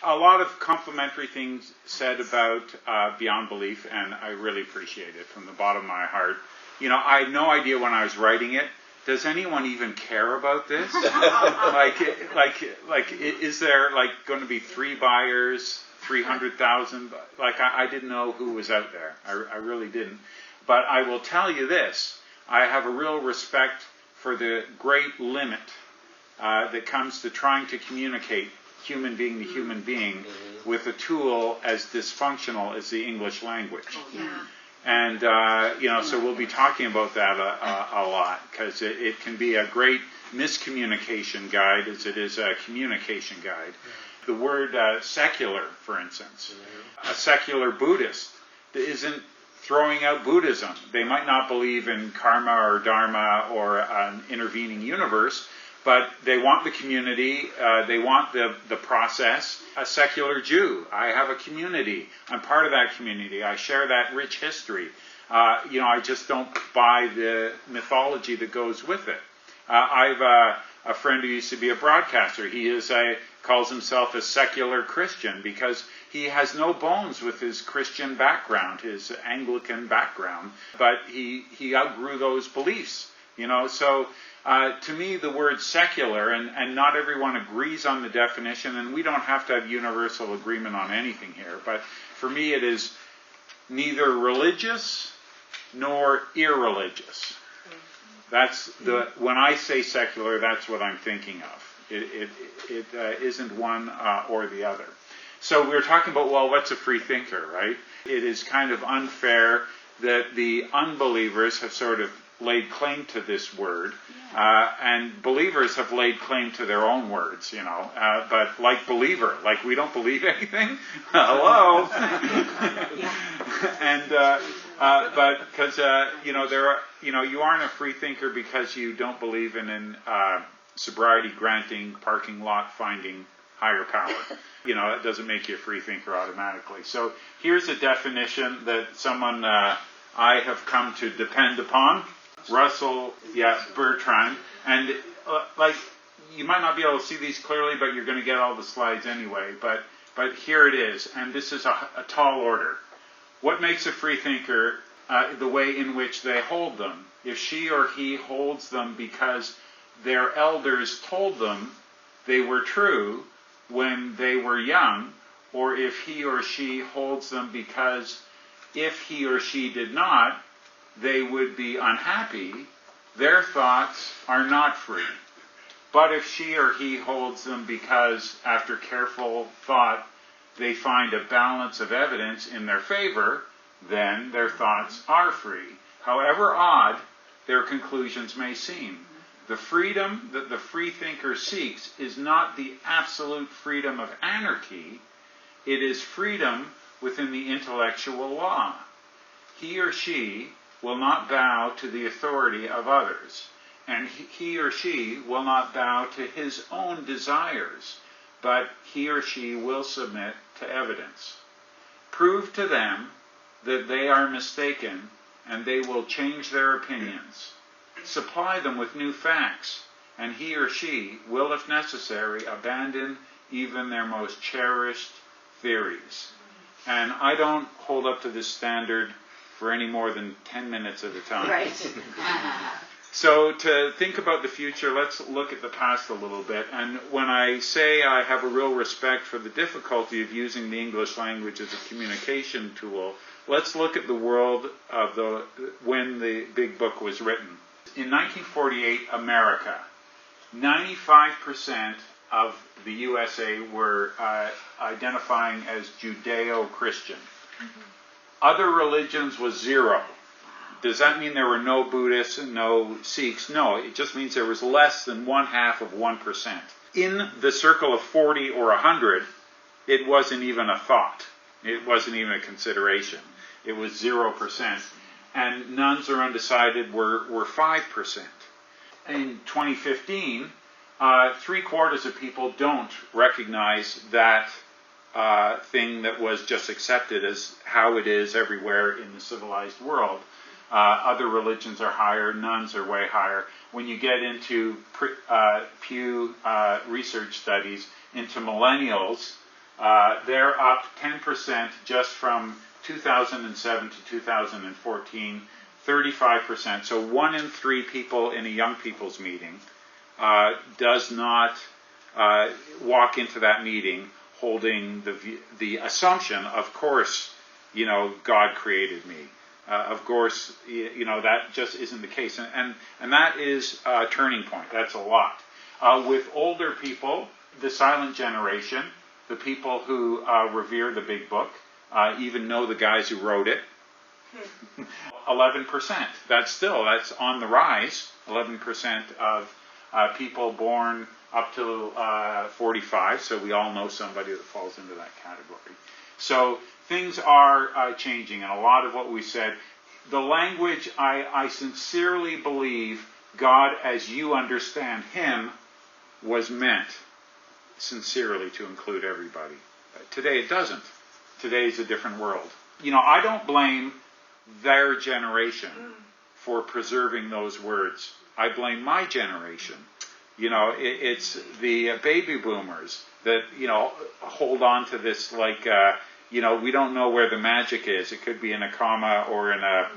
a lot of complimentary things said about Beyond Belief, and I really appreciate it from the bottom of my heart. You know, I had no idea when I was writing it, does anyone even care about this? Is there going to be 3 buyers, 300,000? I didn't know who was out there. I really didn't. But I will tell you this, I have a real respect for the great limit that comes to trying to communicate human being to human being with a tool as dysfunctional as the English language. And, so we'll be talking about that a lot, because it can be a great miscommunication guide as it is a communication guide. The word secular, for instance, a secular Buddhist isn't throwing out Buddhism. They might not believe in karma or dharma or an intervening universe, but they want the community, they want the process. A secular Jew, I have a community. I'm part of that community. I share that rich history. I just don't buy the mythology that goes with it. I've a friend who used to be a broadcaster. He calls himself a secular Christian because he has no bones with his Christian background, his Anglican background, but he outgrew those beliefs. So to me, the word secular, and not everyone agrees on the definition, and we don't have to have universal agreement on anything here, but for me it is neither religious nor irreligious. When I say secular, that's what I'm thinking of. It isn't one or the other. So we're talking about, what's a free thinker, right? It is kind of unfair that the unbelievers have sort of laid claim to this word, and believers have laid claim to their own words, but like believer, we don't believe anything. Hello. And but because you aren't a free thinker because you don't believe in sobriety granting, parking lot finding higher power. It doesn't make you a free thinker automatically. So here's a definition that someone I have come to depend upon. Russell, Bertrand, and you might not be able to see these clearly, but you're going to get all the slides anyway. But here it is, and this is a tall order. What makes a free thinker? The way in which they hold them. If she or he holds them because their elders told them they were true when they were young, or if he or she holds them because if he or she did not, they would be unhappy, their thoughts are not free. But if she or he holds them because, after careful thought, they find a balance of evidence in their favor, then their thoughts are free. However odd their conclusions may seem. The freedom that the free thinker seeks is not the absolute freedom of anarchy, it is freedom within the intellectual law. He or she will not bow to the authority of others, and he or she will not bow to his own desires, but he or she will submit to evidence. Prove to them that they are mistaken, and they will change their opinions. Supply them with new facts, and he or she will, if necessary, abandon even their most cherished theories. And I don't hold up to this standard for any more than 10 minutes at a time. Right. So to think about the future, let's look at the past a little bit. And when I say I have a real respect for the difficulty of using the English language as a communication tool, let's look at the world of when the big book was written. In 1948, America, 95% of the USA were identifying as Judeo-Christian. Other religions was 0. Does that mean there were no Buddhists and no Sikhs? No, it just means there was less than 0.5%. In the circle of 40 or 100, it wasn't even a thought. It wasn't even a consideration. It was 0%. And nones or undecided were 5%. In 2015, 3/4 of people don't recognize that thing that was just accepted as how it is everywhere in the civilized world. Other religions are higher, nones are way higher. When you get into Pew research studies into millennials, They're up 10% just from 2007 to 2014, 35%. So 1 in 3 people in a young people's meeting does not walk into that meeting holding the assumption, of course, God created me. Of course, that just isn't the case. And that is a turning point. That's a lot. With older people, the silent generation, the people who revere the big book, even know the guys who wrote it, 11%. That's on the rise. 11% of people born up to 45, so we all know somebody that falls into that category. So things are changing, and a lot of what we said, the language, I sincerely believe God as you understand Him was meant sincerely to include everybody. Today it doesn't. Today is a different world. I don't blame their generation for preserving those words. I blame my generation. It's the baby boomers that, hold on to this like, we don't know where the magic is. It could be in a comma or in a,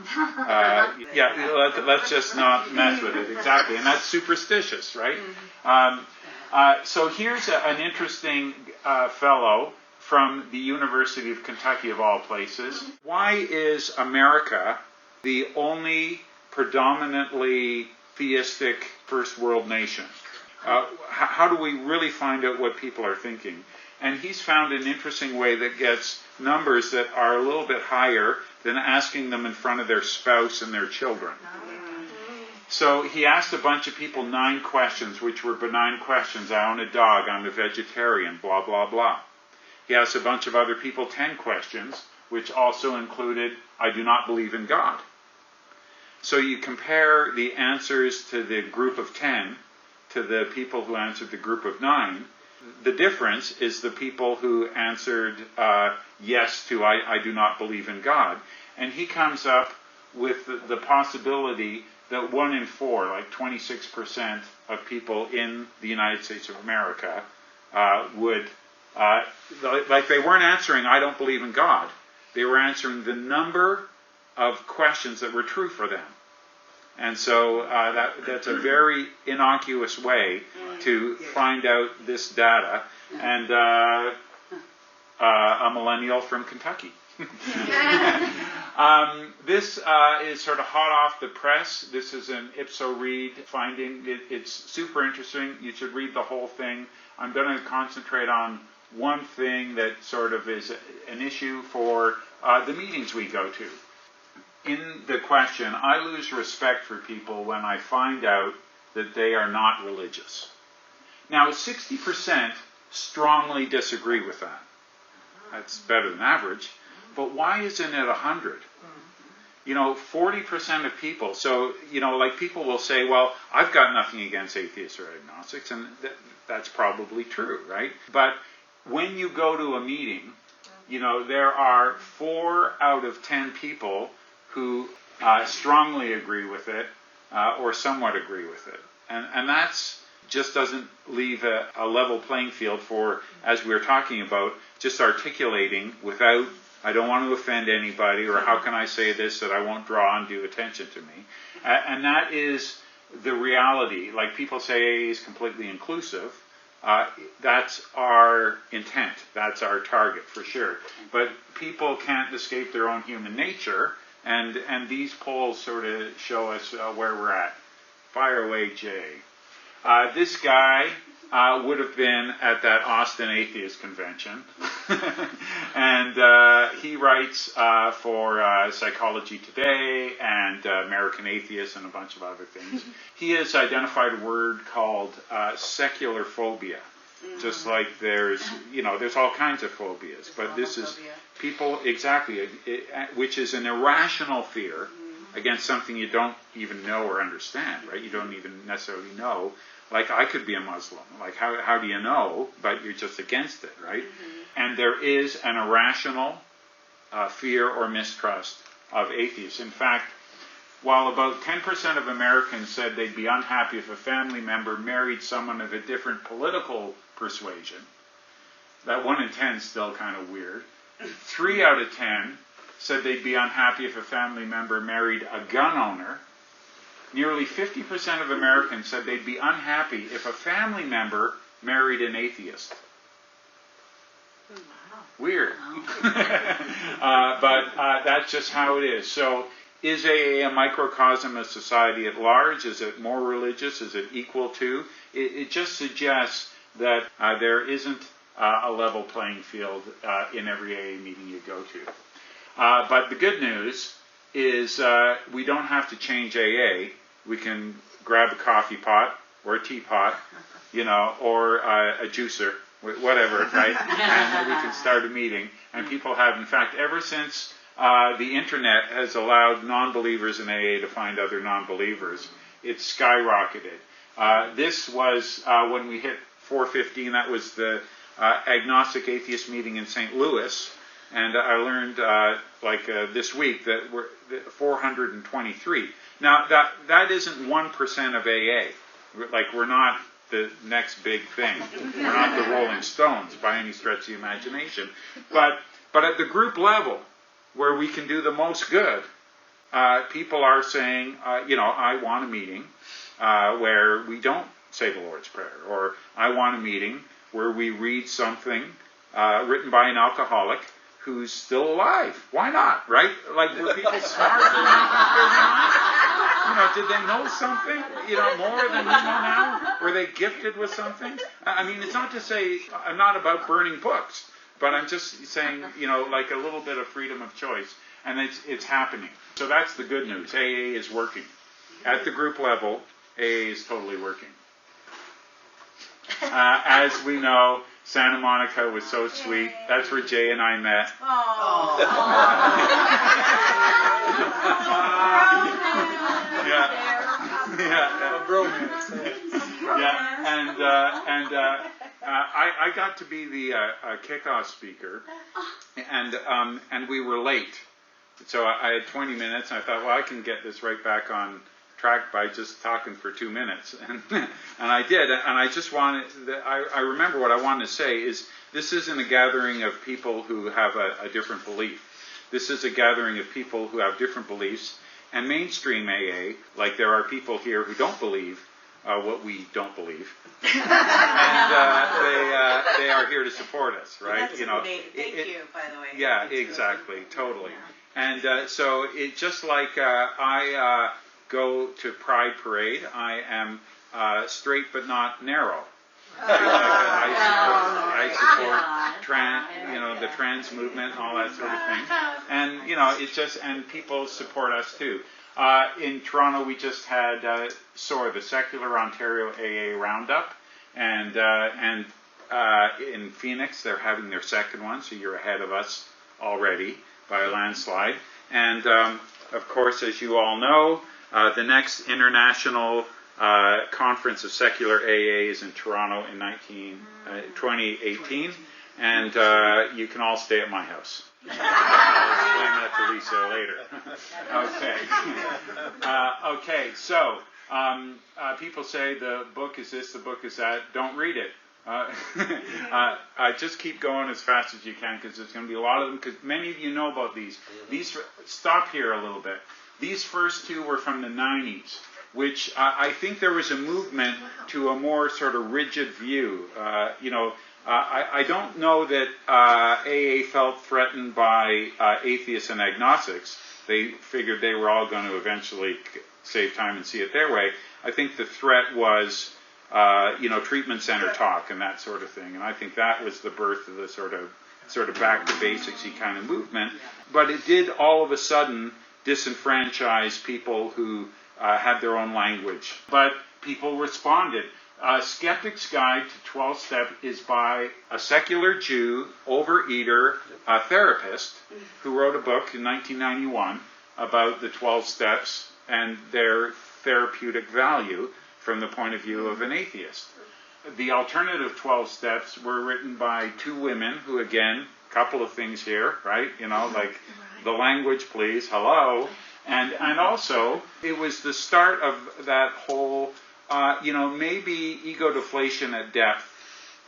let's just not mess with it. Exactly. And that's superstitious, right? So here's an interesting fellow from the University of Kentucky, of all places. Why is America the only predominantly theistic first world nation? How do we really find out what people are thinking? And he's found an interesting way that gets numbers that are a little bit higher than asking them in front of their spouse and their children. So he asked a bunch of people 9 questions, which were benign questions. I own a dog, I'm a vegetarian, blah, blah, blah. He asked a bunch of other people 10 questions, which also included, I do not believe in God. So you compare the answers to the group of 10 to the people who answered the group of 9. The difference is the people who answered yes to I do not believe in God. And he comes up with the possibility that 1 in 4, like 26% of people in the United States of America would, like they weren't answering I don't believe in God. They were answering the number of questions that were true for them. And so that's a very innocuous way to find out this data. And a millennial from Kentucky. This is sort of hot off the press. This is an Ipso-Reid finding. It's super interesting. You should read the whole thing. I'm going to concentrate on one thing that sort of is an issue for the meetings we go to. In the question, I lose respect for people when I find out that they are not religious. Now, 60% strongly disagree with that. That's better than average. But why isn't it 100? 40% of people. So, like people will say, well, I've got nothing against atheists or agnostics, and that's probably true, right? But when you go to a meeting, there are 4 out of 10 people who strongly agree with it or somewhat agree with it. And that's just doesn't leave a level playing field for, as we were talking about, just articulating without, I don't want to offend anybody, or how can I say this that I won't draw undue attention to me. And that is the reality. Like people say AA is completely inclusive. That's our intent. That's our target for sure. But people can't escape their own human nature. And these polls sort of show us where we're at. Fire away, Jay. This guy would have been at that Austin Atheist Convention. And he writes for Psychology Today and American Atheist and a bunch of other things. He has identified a word called secular phobia. Just like there's all kinds of phobias. But this is people, exactly, which is an irrational fear against something you don't even know or understand, right? You don't even necessarily know. Like, I could be a Muslim. Like, how do you know? But you're just against it, right? And there is an irrational fear or mistrust of atheists. In fact, while about 10% of Americans said they'd be unhappy if a family member married someone of a different political persuasion, That 1 in 10 is still kind of weird. 3 out of 10 said they'd be unhappy if a family member married a gun owner. Nearly 50% of Americans said they'd be unhappy if a family member married an atheist. Weird. But that's just how it is. So is AA a microcosm of society at large? Is it more religious? Is it equal to? It just suggests that there isn't a level playing field in every AA meeting you go to. But the good news is we don't have to change AA. We can grab a coffee pot or a teapot, or a juicer, whatever, right? And we can start a meeting. And people have, in fact, ever since the internet has allowed non-believers in AA to find other non-believers, it's skyrocketed. This was when we hit 415. That was the agnostic atheist meeting in St. Louis. And I learned this week that we're 423. Now, that isn't 1% of AA. We're not the next big thing. We're not the Rolling Stones by any stretch of the imagination. But at the group level, where we can do the most good, people are saying, I want a meeting where we don't say the Lord's Prayer, or I want a meeting where we read something written by an alcoholic who's still alive. Why not, right? Were people smart in 1939? Did they know something, more than we know now? Were they gifted with something? I mean, it's not to say I'm not about burning books, but I'm just saying, a little bit of freedom of choice, and it's happening. So that's the good news. AA is working. At the group level, AA is totally working. As we know, Santa Monica was so sweet. That's where Jay and I met. I got to be the kickoff speaker, and we were late. So I had 20 minutes, and I thought, well, I can get this right back on track by just talking for 2 minutes, and I did. And I just wanted, I remember what I wanted to say is, this isn't a gathering of people who have a different belief. This is a gathering of people who have different beliefs. And mainstream AA, there are people here who don't believe what we don't believe, and they are here to support us, right? Thank you, by the way. Yeah, exactly, totally. And so it just like I go to Pride Parade, I am straight but not narrow. I support the trans movement and all that sort of thing. And it's just, and people support us too. In Toronto, we just had SOAR, the Secular Ontario AA Roundup, and in Phoenix they're having their second one, so you're ahead of us already by a landslide. And of course, as you all know, the next international conference of secular AA is in Toronto in 2018, and you can all stay at my house. I'll explain that to Lisa later. Okay. So people say the book is this, the book is that. Don't read it. Just keep going as fast as you can, because there's going to be a lot of them. Because many of you know about these. Stop here a little bit. These first two were from the 90s, which I think there was a movement to a more sort of rigid view. I don't know that AA felt threatened by atheists and agnostics. They figured they were all going to eventually save time and see it their way. I think the threat was, treatment center talk and that sort of thing. And I think that was the birth of the sort of back to basics-y kind of movement. But it did all of a sudden disenfranchise people who had their own language. But people responded. Skeptic's Guide to 12 Step is by a secular Jew, overeater, therapist, who wrote a book in 1991 about the 12 steps and their therapeutic value from the point of view of an atheist. The alternative 12 steps were written by two women who, again, a couple of things here, right? The language, please, hello. And also, it was the start of that whole, maybe ego deflation at depth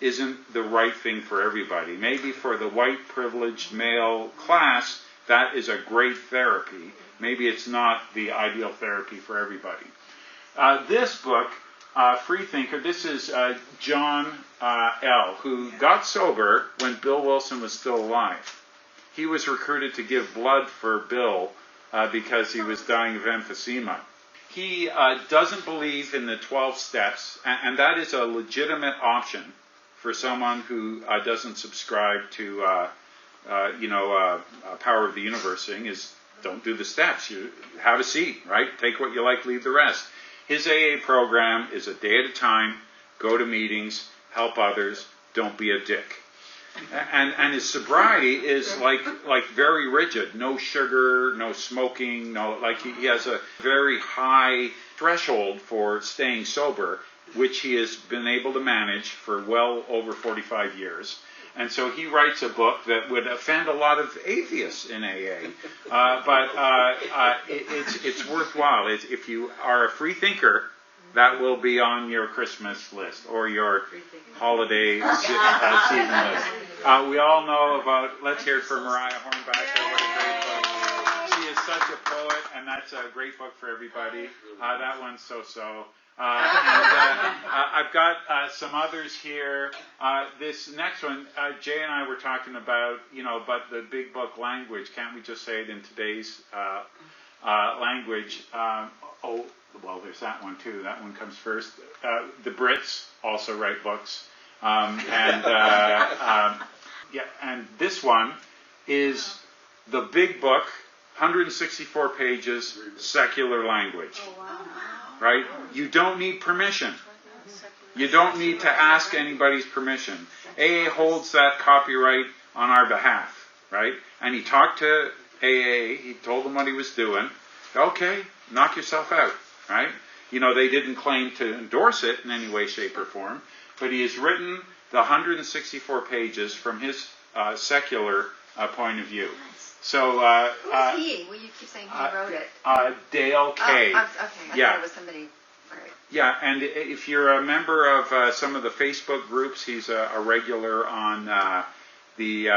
isn't the right thing for everybody. Maybe for the white privileged male class, that is a great therapy. Maybe it's not the ideal therapy for everybody. This book, Freethinker, this is John L., who got sober when Bill Wilson was still alive. He was recruited to give blood for Bill because he was dying of emphysema. He doesn't believe in the 12 steps, and that is a legitimate option for someone who doesn't subscribe to, power of the universe thing, is don't do the steps. You have a seat, right? Take what you like, leave the rest. His AA program is a day at a time, go to meetings, help others, don't be a dick. And his sobriety is like very rigid. No sugar, no smoking, he has a very high threshold for staying sober, which he has been able to manage for well over 45 years. And so he writes a book that would offend a lot of atheists in AA. It's worthwhile. If you are a free thinker, that will be on your Christmas list or your holiday season list. We all know about, let's hear it for Mariah Hornbacher. What a great book. She is such a poet, and that's a great book for everybody. That one's so-so. I've got some others here. This next one, Jay and I were talking about, but the big book language. Can't we just say it in today's language? There's that one too. That one comes first. The Brits also write books. And this one is the big book, 164 pages, secular language. Oh, wow. Right? You don't need permission. You don't need to ask anybody's permission. AA holds that copyright on our behalf, right? And he talked to AA, he told them what he was doing. Okay, knock yourself out, right? They didn't claim to endorse it in any way, shape, or form, but he has written the 164 pages from his secular point of view. So, who's he? Well, you keep saying he wrote it. Dale Kay. Oh, okay. I thought it was somebody. All right. Yeah, and if you're a member of some of the Facebook groups, he's a regular on the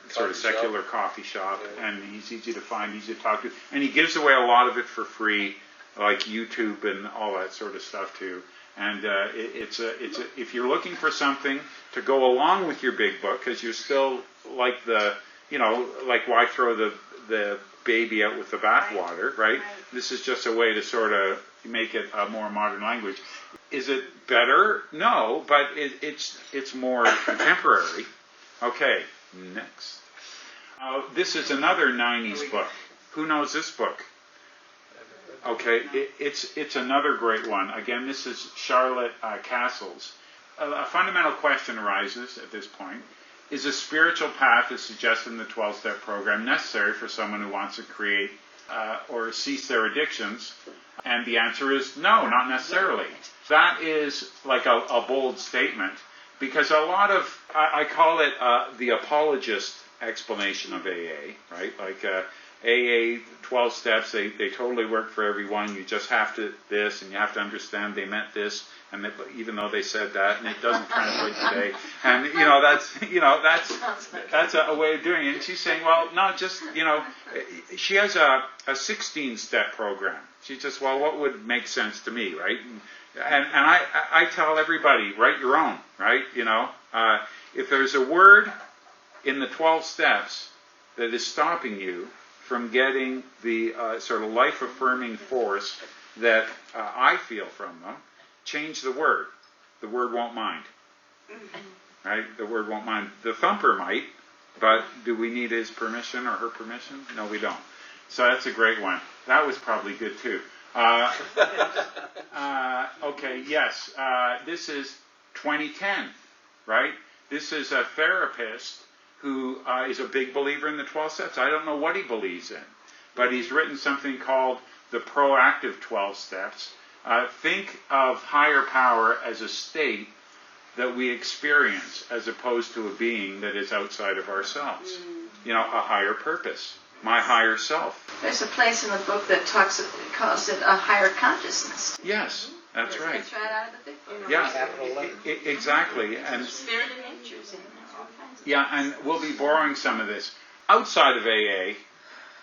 sort of secular coffee shop, and he's easy to find, easy to talk to, and he gives away a lot of it for free, like YouTube and all that sort of stuff too. And if you're looking for something to go along with your big book, because you're still like why throw the baby out with the bathwater, right? This is just a way to sort of make it a more modern language. Is it better? No, but it's more contemporary. Okay, next. This is another 90s book. Who knows this book? Okay, it's another great one. Again, this is Charlotte Castle's. A fundamental question arises at this point. Is a spiritual path as suggested in the 12-step program necessary for someone who wants to create or cease their addictions? And the answer is no, not necessarily. That is like a bold statement, because a lot of, I call it the apologist explanation of AA, right? Like AA 12 steps, they totally work for everyone. You just have to this, and you have to understand they meant this, and even though they said that, and it doesn't translate today, and that's a way of doing it. And she's saying, well, no, just she has a 16-step program. She just, well, what would make sense to me, right? And I tell everybody, write your own, right? If there's a word in the 12 steps that is stopping you from getting the sort of life-affirming force that I feel from them, change the word. The word won't mind. Right? The word won't mind. The thumper might, but do we need his permission or her permission? No, we don't. So that's a great one. That was probably good too. Okay, yes. This is 2010, right? This is a therapist who is a big believer in the 12 steps. I don't know what he believes in, but he's written something called the Proactive 12 Steps. Think of higher power as a state that we experience as opposed to a being that is outside of ourselves. A higher purpose, my higher self. There's a place in the book that calls it a higher consciousness. Yes, That's right. That's right out of the big book. Yeah, exactly. And Spirit of nature's in there. All kinds of yeah, and we'll be borrowing some of this. Outside of AA,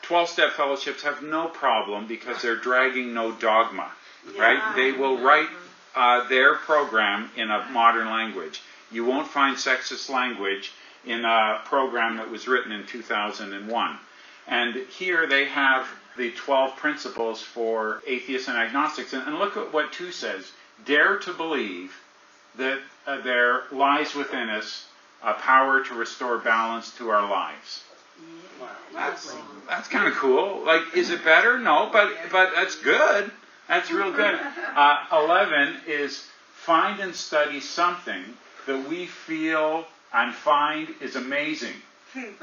12-step fellowships have no problem because they're dragging no dogma, right? They will write their program in a modern language. You won't find sexist language in a program that was written in 2001. And here they have the 12 principles for atheists and agnostics. And look at what 2 says. Dare to believe that there lies within us a power to restore balance to our lives. That's kind of cool. Like, is it better? No, but that's good. That's real good. 11 is find and study something that we feel and find is amazing.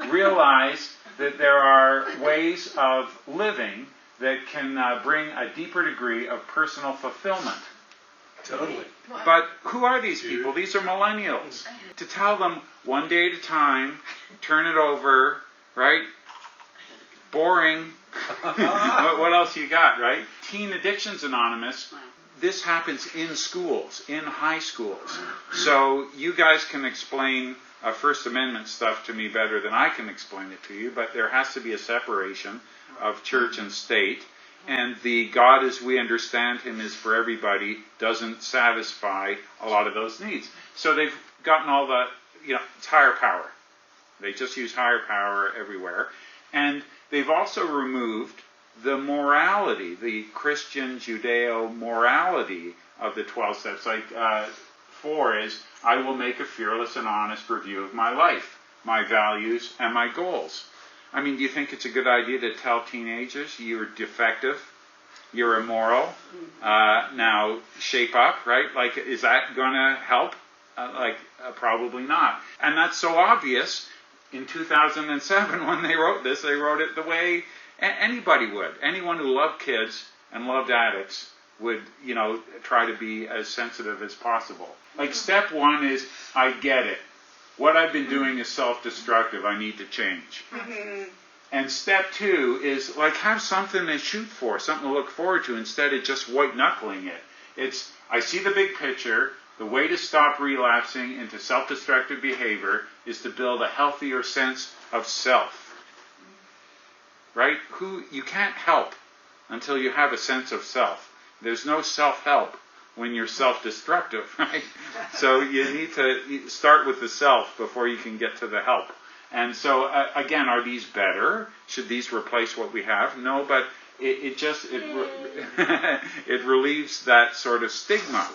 Realize that there are ways of living that can bring a deeper degree of personal fulfillment. Totally. But who are these people? These are millennials. To tell them one day at a time, turn it over, right? Boring. What else you got, right? Teen Addictions Anonymous. This happens in schools, in high schools. So you guys can explain First Amendment stuff to me better than I can explain it to you, but there has to be a separation of church and state. And the God as we understand him is for everybody doesn't satisfy a lot of those needs. So they've gotten all the, it's higher power. They just use higher power everywhere. And they've also removed the morality, the Christian Judeo morality of the 12 steps. Like 4 is, I will make a fearless and honest review of my life, my values, and my goals. I mean, do you think it's a good idea to tell teenagers you're defective, you're immoral, now shape up, right? Like, is that going to help? Probably not. And that's so obvious. In 2007, when they wrote this, they wrote it the way anybody would. Anyone who loved kids and loved addicts would, try to be as sensitive as possible. Like, step 1 is, I get it. What I've been doing is self-destructive. I need to change. And step 2 is, have something to shoot for, something to look forward to, instead of just white-knuckling it. It's, I see the big picture. The way to stop relapsing into self-destructive behavior is to build a healthier sense of self. Right? You can't help until you have a sense of self. There's no self-help when you're self-destructive, right? So you need to start with the self before you can get to the help. And so, again, are these better? Should these replace what we have? No, but it relieves that sort of stigma.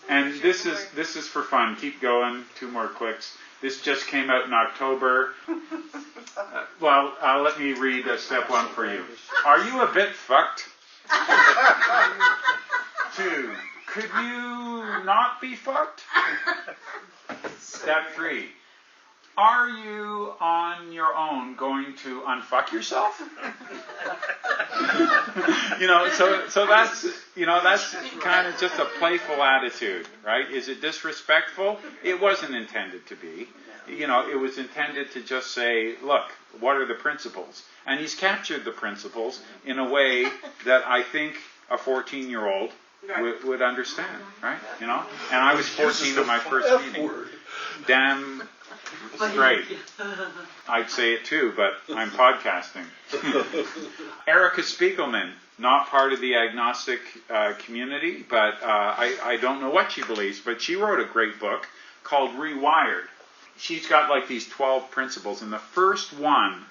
And this is for fun. Keep going. 2 more clicks. This just came out in October. Let me read step 1 for you. Are you a bit fucked? 2. Could you not be fucked? Step 3. Are you on your own going to unfuck yourself? So that's kind of just a playful attitude, right? Is it disrespectful? It wasn't intended to be. It was intended to just say, look, what are the principles? And he's captured the principles in a way that I think a 14-year-old would understand, right? And I was 14 in my first meeting. Damn straight. I'd say it too, but I'm podcasting. Erica Spiegelman, not part of the agnostic community, but I don't know what she believes, but she wrote a great book called Rewired. She's got these 12 principles, and the first one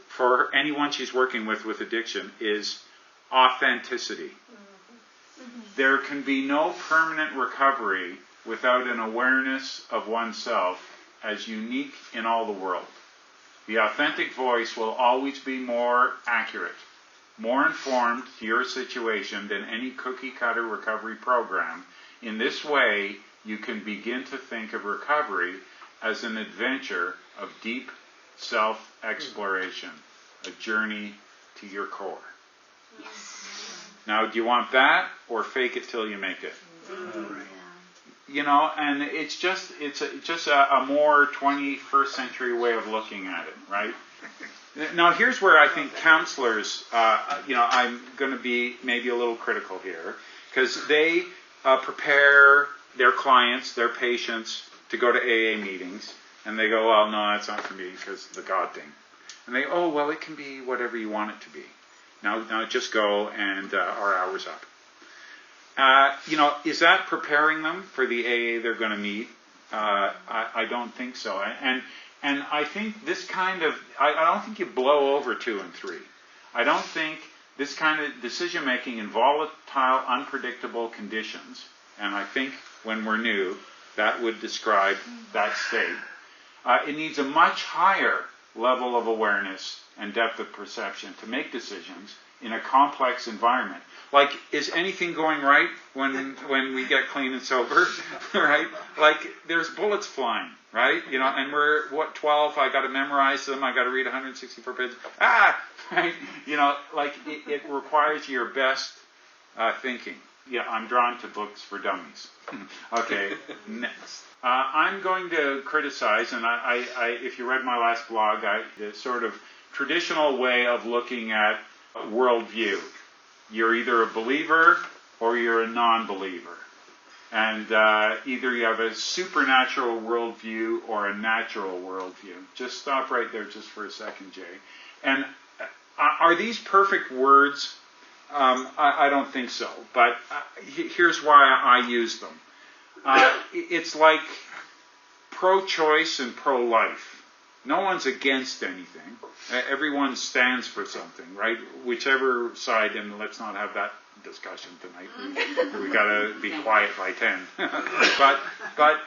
for anyone she's working with addiction is authenticity. There can be no permanent recovery without an awareness of oneself as unique in all the world. The authentic voice will always be more accurate, more informed to your situation than any cookie-cutter recovery program. In this way, you can begin to think of recovery as an adventure of deep self-exploration, a journey to your core. Now, do you want that or fake it till you make it? And it's just a more 21st century way of looking at it, right? Now, here's where I think counselors, I'm going to be maybe a little critical here. because they prepare their clients, their patients, to go to AA meetings, and they go, well, no, that's not for me because of the God thing. And they, oh, well, it can be whatever you want it to be. Now just go, and our hour's up. Is that preparing them for the AA they're going to meet? I don't think so. And I think this kind of, I don't think you blow over 2 and 3. I don't think this kind of decision-making in volatile, unpredictable conditions, and I think when we're new, that would describe that state. It needs a much higher level of awareness and depth of perception to make decisions in a complex environment. Like, is anything going right when we get clean and sober, right? Like, there's bullets flying, right? And we're, 12, I got to memorize them, I got to read 164 pages. Right? It requires your best thinking. Yeah, I'm drawn to books for dummies. Okay, next. I'm going to criticize, and I if you read my last blog, the sort of traditional way of looking at worldview. You're either a believer or you're a non-believer. And either you have a supernatural worldview or a natural worldview. Just stop right there just for a second, Jay. And are these perfect words? I don't think so. But here's why I use them. It's like pro-choice and pro-life. No one's against anything. Everyone stands for something, right? Whichever side, and let's not have that discussion tonight. We got to be quiet by 10. but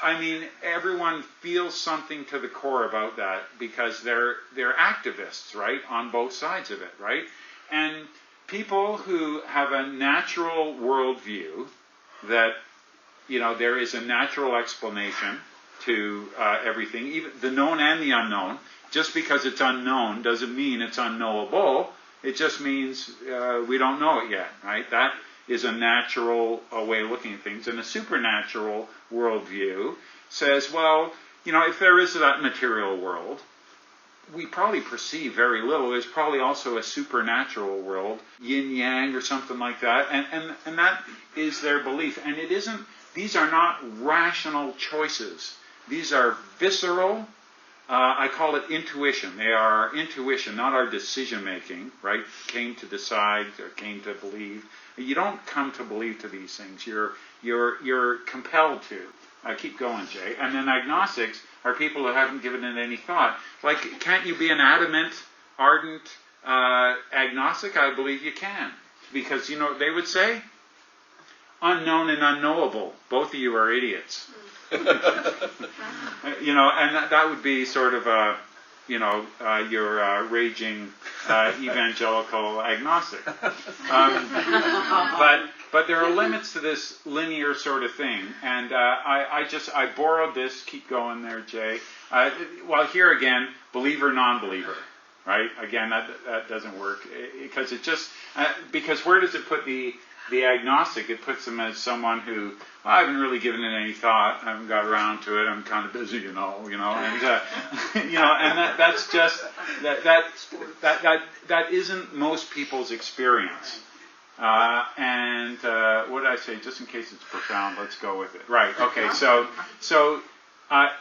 I mean, everyone feels something to the core about that because they're activists, right, on both sides of it, right? And people who have a natural worldview that, there is a natural explanation to everything, even the known and the unknown. Just because it's unknown doesn't mean it's unknowable. It just means we don't know it yet, right? That is a natural way of looking at things. And a supernatural worldview says, well, if there is that material world, we probably perceive very little. There's probably also a supernatural world, yin-yang or something like that. And that is their belief. And it isn't, these are not rational choices. These are visceral. I call it intuition. They are our intuition, not our decision-making, right? Came to decide or came to believe. You don't come to believe to these things. You're compelled to. Keep going, Jay. And then agnostics are people who haven't given it any thought. Like, can't you be an adamant, ardent agnostic? I believe you can. Because, they would say? Unknown and unknowable. Both of you are idiots. And that would be sort of your raging evangelical agnostic. But there are limits to this linear sort of thing, and I borrowed this. Keep going there, Jay. Well, here again, believer, non-believer, right? Again, that doesn't work because it just because where does it put the agnostic? It puts them as someone who, well, I haven't really given it any thought. I haven't got around to it. I'm kind of busy, and and that's just that isn't most people's experience. And what did I say? Just in case it's profound, let's go with it. Right. Okay. So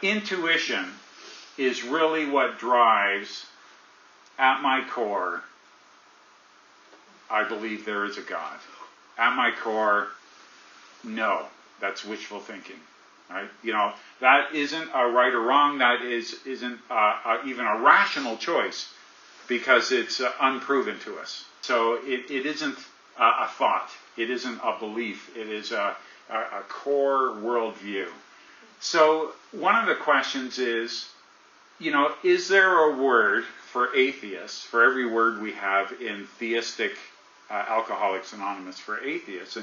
intuition is really what drives, at my core, I believe there is a God. At my core, no, that's wishful thinking, right? That isn't a right or wrong. That isn't even a rational choice because it's unproven to us. So it isn't a thought. It isn't a belief. It is a core worldview. So one of the questions is, is there a word for atheists, for every word we have in theistic Alcoholics Anonymous for atheists?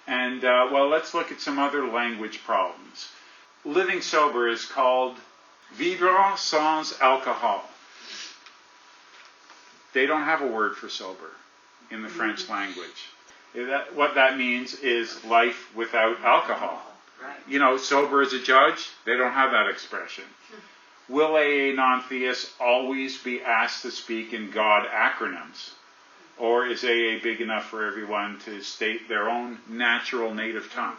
And well, let's look at some other language problems. Living sober is called vivre sans alcohol. They don't have a word for sober in the French language. What that means is life without alcohol. Right. Sober as a judge, they don't have that expression. Will AA non-theists always be asked to speak in God acronyms? Or is AA big enough for everyone to state their own natural native tongue?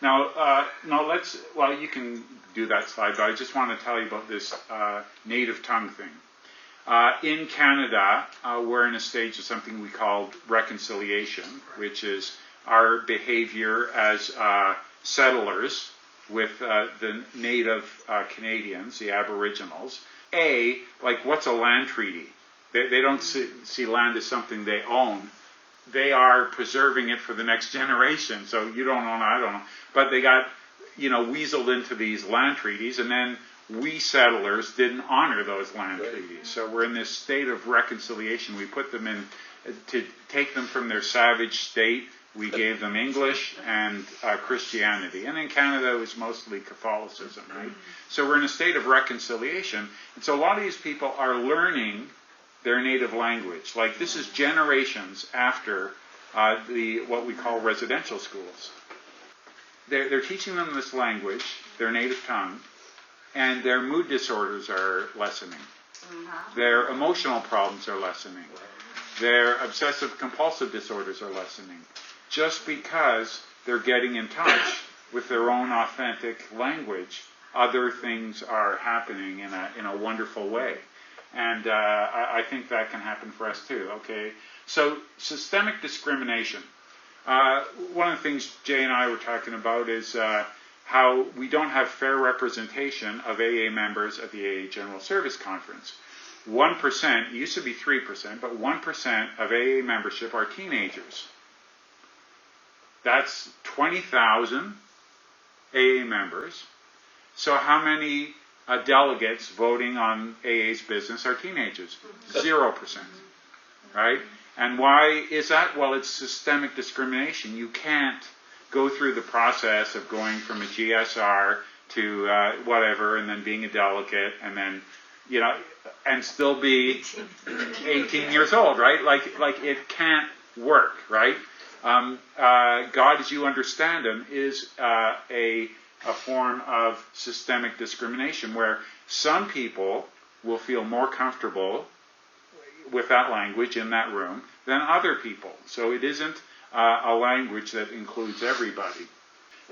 Now, you can do that slide, but I just want to tell you about this native tongue thing. In Canada, we're in a stage of something we call reconciliation, which is our behavior as settlers with the native Canadians, the Aboriginals. What's a land treaty? They don't see land as something they own. They are preserving it for the next generation. So you don't own it, I don't know. But they got, weaseled into these land treaties, and then we settlers didn't honor those land treaties. So we're in this state of reconciliation. We put them in, to take them from their savage state, we gave them English and Christianity. And in Canada, it was mostly Catholicism, right? So we're in a state of reconciliation. And so a lot of these people are learning their native language. Like, this is generations after what we call residential schools. They're teaching them this language, their native tongue, and their mood disorders are lessening. Their emotional problems are lessening. Their obsessive-compulsive disorders are lessening. Just because they're getting in touch with their own authentic language, other things are happening in a wonderful way. And I think that can happen for us too. Okay, so systemic discrimination. One of the things Jay and I were talking about is how we don't have fair representation of AA members at the AA General Service Conference. 1%, it used to be 3%, but 1% of AA membership are teenagers. That's 20,000 AA members. So how many delegates voting on AA's business are teenagers? 0%. Right? And why is that? Well, it's systemic discrimination. You can't go through the process of going from a GSR to whatever, and then being a delegate, and then, and still be 18 years old, right? Like it can't work, right? God, as you understand Him, is a form of systemic discrimination where some people will feel more comfortable with that language in that room than other people. So it isn't a language that includes everybody.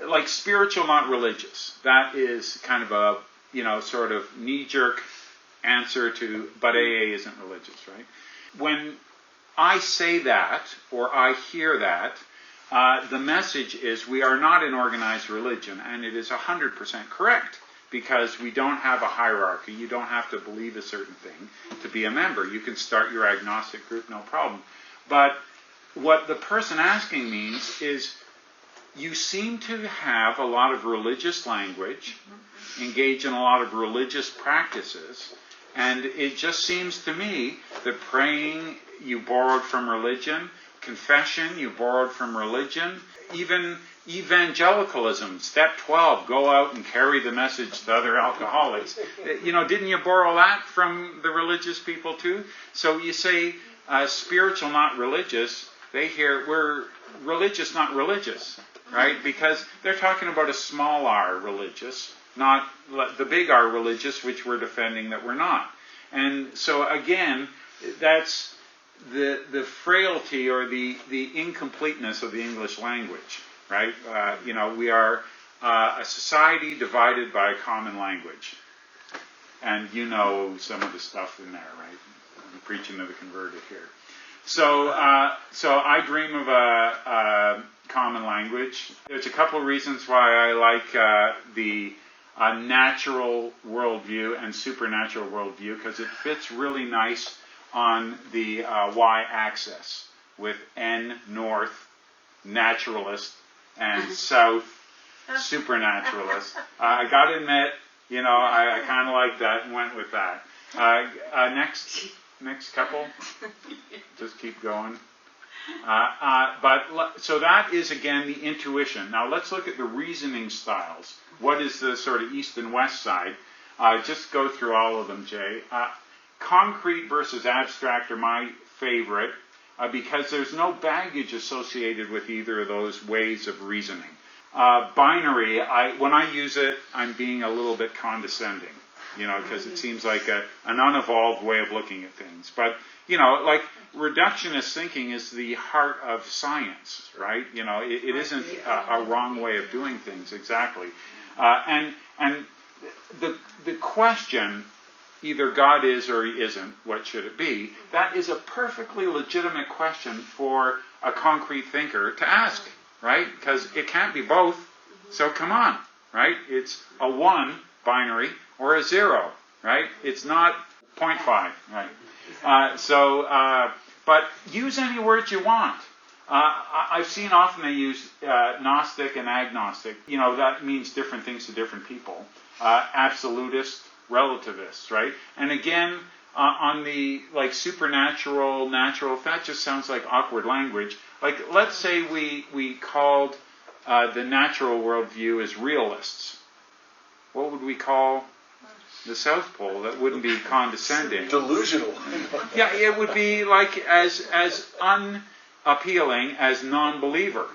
Like spiritual, not religious. That is kind of a, sort of knee-jerk answer to, but AA isn't religious, right? When I say that, or I hear that, the message is we are not an organized religion, and it is 100% correct, because we don't have a hierarchy. You don't have to believe a certain thing to be a member. You can start your agnostic group, no problem. But what the person asking means is, you seem to have a lot of religious language, engage in a lot of religious practices, and it just seems to me that praying you borrowed from religion, confession you borrowed from religion, even evangelicalism, step 12, go out and carry the message to other alcoholics. Didn't you borrow that from the religious people too? So you say spiritual, not religious, they hear we're religious, not religious, right? Because they're talking about a small r religious, not the big R religious, which we're defending that we're not. And so again, that's the frailty or the incompleteness of the English language, right? We are a society divided by a common language. And some of the stuff in there, right? I'm preaching to the converted here. So I dream of a common language. There's a couple of reasons why I like the natural worldview and supernatural worldview, because it fits really nice on the y-axis with N, north, naturalist, and south, supernaturalist. I got to admit, I kind of like that and went with that. Next couple. Just keep going. So that is, again, the intuition. Now let's look at the reasoning styles. What is the sort of east and west side? Just go through all of them, Jay. Concrete versus abstract are my favorite because there's no baggage associated with either of those ways of reasoning. Binary, when I use it, I'm being a little bit condescending. because it seems like an unevolved way of looking at things. But, like reductionist thinking is the heart of science, right? It isn't a wrong way of doing things exactly. And the question, either God is or he isn't, what should it be? That is a perfectly legitimate question for a concrete thinker to ask, right? Because it can't be both. So come on, right? It's a 1 binary or a 0, right? It's not 0.5, right? But use any words you want. I've seen often they use Gnostic and agnostic. That means different things to different people. Absolutist, relativist, right? And again, on the supernatural, natural, that just sounds like awkward language. Like, let's say we called the natural worldview as realists. What would we call the South Pole? That wouldn't be condescending. Delusional. Yeah, it would be like as unappealing as non-believer,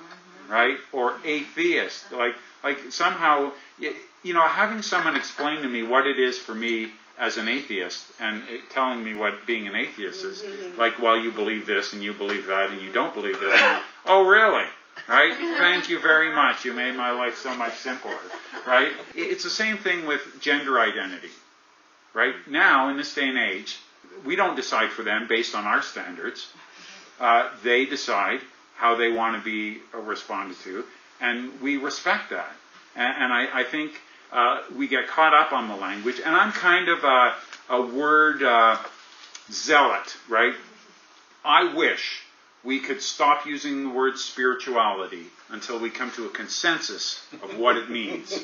right? Or atheist. Like somehow, having someone explain to me what it is for me as an atheist and telling me what being an atheist is, like, well, you believe this and you believe that and you don't believe this. And, oh, really? Right? Thank you very much. You made my life so much simpler. Right? It's the same thing with gender identity. Right? Now, in this day and age, we don't decide for them based on our standards. They decide how they want to be responded to, and we respect that. And I think we get caught up on the language, and I'm kind of a word zealot, right? I wish we could stop using the word spirituality until we come to a consensus of what it means.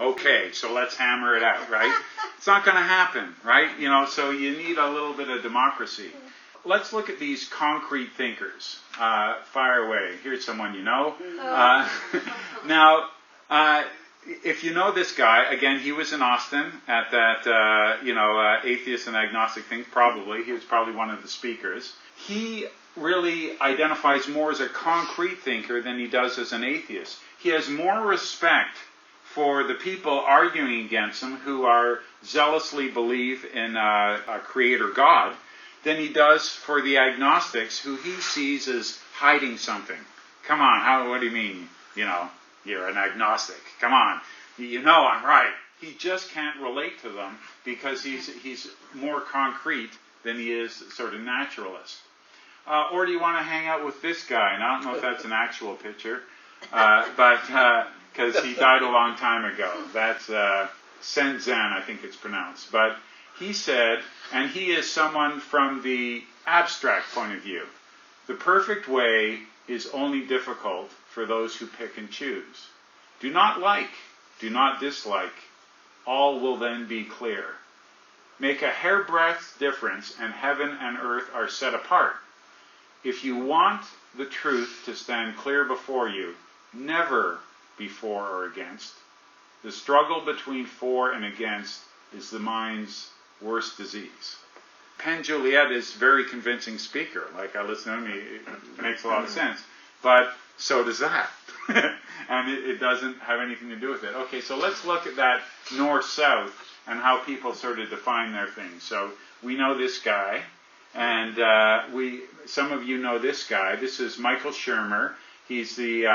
Okay, so let's hammer it out, right? It's not going to happen, right? So you need a little bit of democracy. Let's look at these concrete thinkers. Fire away. Here's someone you know. Now, if you know this guy, again, he was in Austin at that, atheist and agnostic thing, probably. He was probably one of the speakers. He really identifies more as a concrete thinker than he does as an atheist. He has more respect for the people arguing against him who are zealously believe in a creator God than he does for the agnostics who he sees as hiding something. Come on, what do you mean, you're an agnostic? Come on, I'm right. He just can't relate to them because he's more concrete than he is sort of naturalist. Or do you want to hang out with this guy? And I don't know if that's an actual picture, but because he died a long time ago. That's Senzen, I think it's pronounced. But he said, and he is someone from the abstract point of view, the perfect way is only difficult for those who pick and choose. Do not like, do not dislike. All will then be clear. Make a hairbreadth difference, and heaven and earth are set apart. If you want the truth to stand clear before you, never be for or against. The struggle between for and against is the mind's worst disease. Penn Joliet is a very convincing speaker. Like, I listen to him, it makes a lot of sense. But so does that. And it doesn't have anything to do with it. Okay, so let's look at that north-south and how people sort of define their things. So we know this guy. And some of you know this guy. This is Michael Shermer. He's the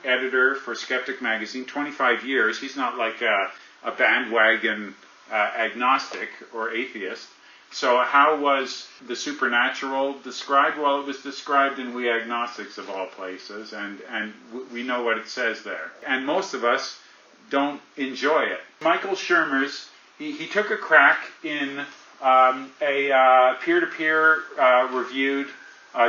editor for Skeptic Magazine, 25 years. He's not like a bandwagon agnostic or atheist. So how was the supernatural described? Well, it was described in We Agnostics of all places, and we know what it says there. And most of us don't enjoy it. Michael Shermer's, he took a crack in a peer-to-peer reviewed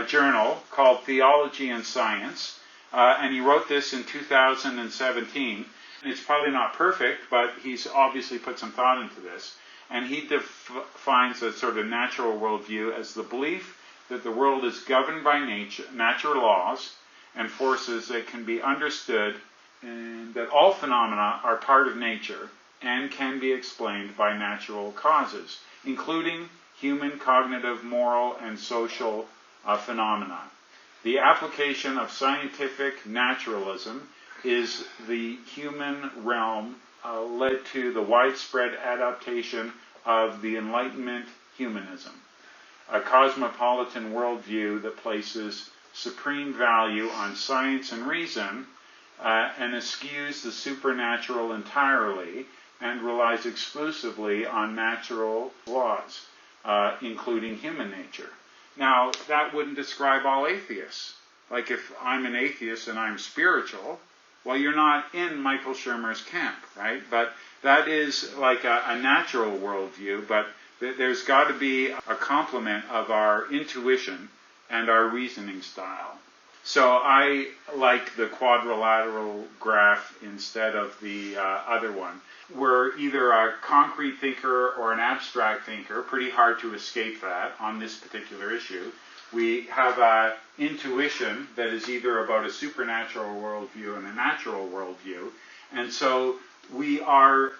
journal called Theology and Science, and he wrote this in 2017. It's probably not perfect, but he's obviously put some thought into this. And he defines a sort of natural worldview as the belief that the world is governed by natural laws and forces that can be understood, and that all phenomena are part of nature and can be explained by natural causes, including human cognitive, moral, and social phenomena. The application of scientific naturalism is the human realm led to the widespread adaptation of the Enlightenment humanism, a cosmopolitan worldview that places supreme value on science and reason and eschews the supernatural entirely and relies exclusively on natural laws, including human nature. Now, that wouldn't describe all atheists. Like if I'm an atheist and I'm spiritual, well, you're not in Michael Shermer's camp, right? But that is like a natural worldview, but there's got to be a complement of our intuition and our reasoning style. So I like the quadrilateral graph instead of the other one. We're either a concrete thinker or an abstract thinker, pretty hard to escape that on this particular issue. We have an intuition that is either about a supernatural worldview and a natural worldview. And so we are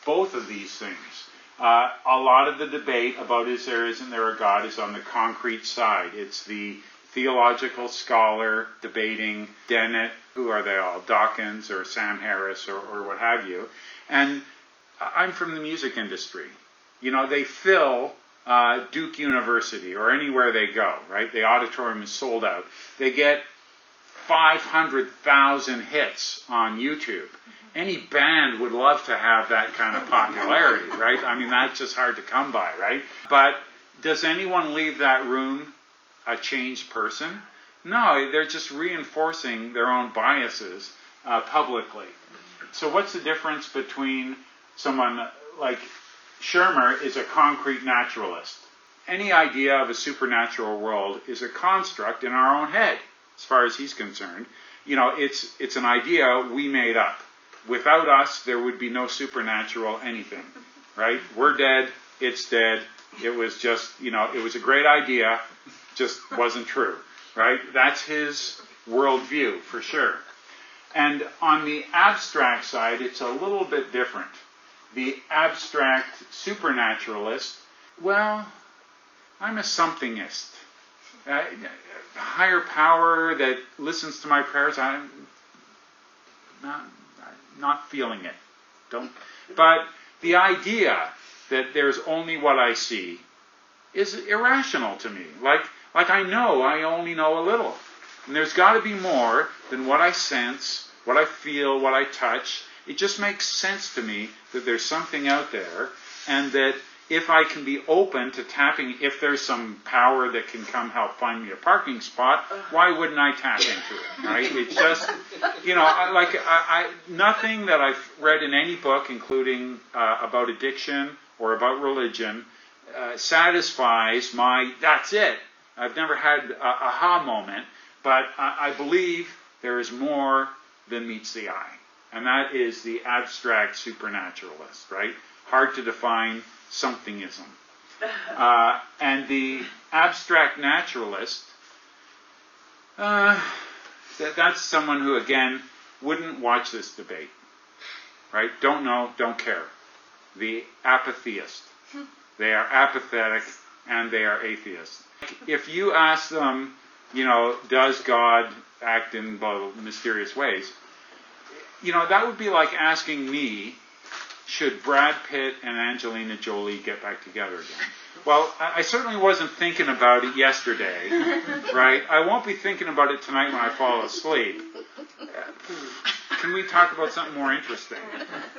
both of these things. A lot of the debate about is there, isn't there a God is on the concrete side. It's the theological scholar debating Dennett, who are they all, Dawkins or Sam Harris or what have you. And I'm from the music industry. You know, they fill Duke University or anywhere they go, right? The auditorium is sold out. They get 500,000 hits on YouTube. Any band would love to have that kind of popularity, right? I mean, that's just hard to come by, right? But does anyone leave that room a changed person? No, they're just reinforcing their own biases publicly. So what's the difference between someone like Shermer is a concrete naturalist. Any idea of a supernatural world is a construct in our own head, as far as he's concerned. You know, it's an idea we made up. Without us, there would be no supernatural anything, right? We're dead, it's dead. It was just, you know, it was a great idea, just wasn't true, right? That's his worldview, for sure. And on the abstract side, it's a little bit different. The abstract supernaturalist, well, I'm a somethingist. Higher power that listens to my prayers, I'm not feeling it. But the idea that there's only what I see is irrational to me. Like I know I only know a little. And there's got to be more than what I sense, what I feel, what I touch. It just makes sense to me that there's something out there, and that if I can be open to tapping, if there's some power that can come help find me a parking spot, why wouldn't I tap into it, right? It's just, you know, nothing that I've read in any book, including about addiction or about religion, satisfies that's it. I've never had an aha moment, but I believe there is more than meets the eye. And that is the abstract supernaturalist, right? Hard to define somethingism. And the abstract naturalist, that's someone who, again, wouldn't watch this debate, right? Don't know, don't care. The apatheist. They are apathetic and they are atheists. If you ask them, you know, does God act in mysterious ways? You know, that would be like asking me, should Brad Pitt and Angelina Jolie get back together again? Well, I certainly wasn't thinking about it yesterday, right? I won't be thinking about it tonight when I fall asleep. Can we talk about something more interesting,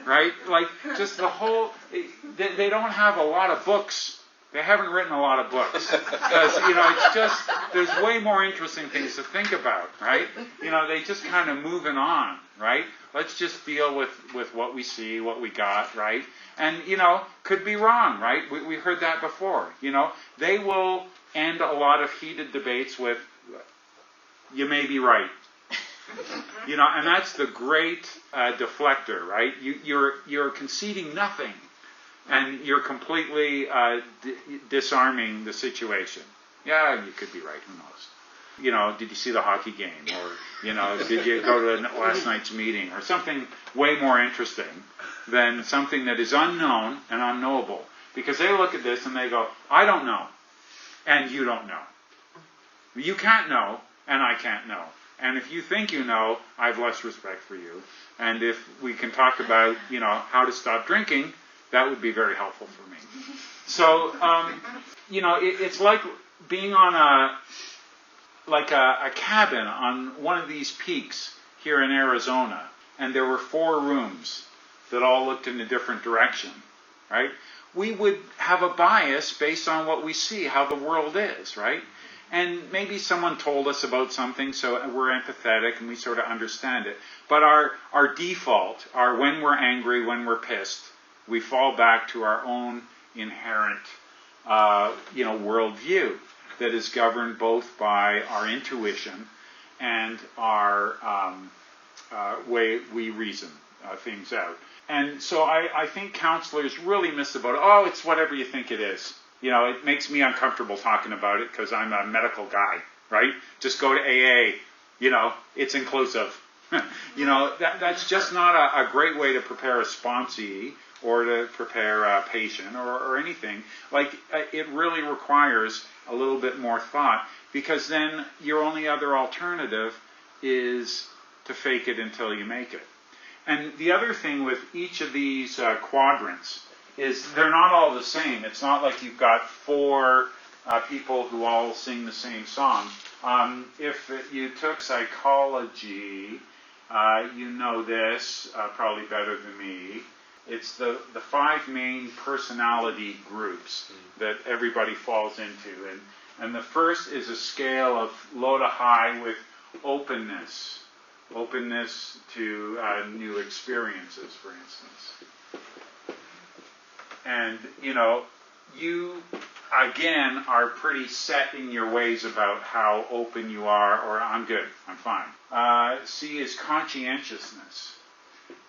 right? Like, just the whole, they don't have a lot of books. They haven't written a lot of books. Because, you know, it's just, there's way more interesting things to think about, right? You know, they just kind of moving on, right? Let's just deal with what we see, what we got, right? And, you know, could be wrong, right? We heard that before. You know, they will end a lot of heated debates with, you may be right. You know, and that's the great deflector, right? You're conceding nothing. And you're completely disarming the situation. Yeah, you could be right. Who knows? You know, did you see the hockey game? Or, you know, did you go to last night's meeting? Or something way more interesting than something that is unknown and unknowable. Because they look at this and they go, I don't know. And you don't know. You can't know, and I can't know. And if you think you know, I have less respect for you. And if we can talk about, how to stop drinking, that would be very helpful for me. So, it's like being on a cabin on one of these peaks here in Arizona, and there were 4 rooms that all looked in a different direction, right? We would have a bias based on what we see, how the world is, right? And maybe someone told us about something, so we're empathetic and we sort of understand it. But our default, when we're angry, when we're pissed, we fall back to our own inherent, worldview that is governed both by our intuition and our way we reason things out. And so I think counselors really miss about, it's whatever you think it is. It makes me uncomfortable talking about it because I'm a medical guy, right? Just go to AA, it's inclusive. That's just not a great way to prepare a sponsee or to prepare a patient or anything. It really requires a little bit more thought, because then your only other alternative is to fake it until you make it. And the other thing with each of these quadrants is they're not all the same. It's not like you've got 4 people who all sing the same song. If you took psychology, you know this probably better than me. It's the 5 main personality groups that everybody falls into. And the first is a scale of low to high with openness. Openness to new experiences, for instance. And, you, again, are pretty set in your ways about how open you are, or I'm good, I'm fine. C is conscientiousness.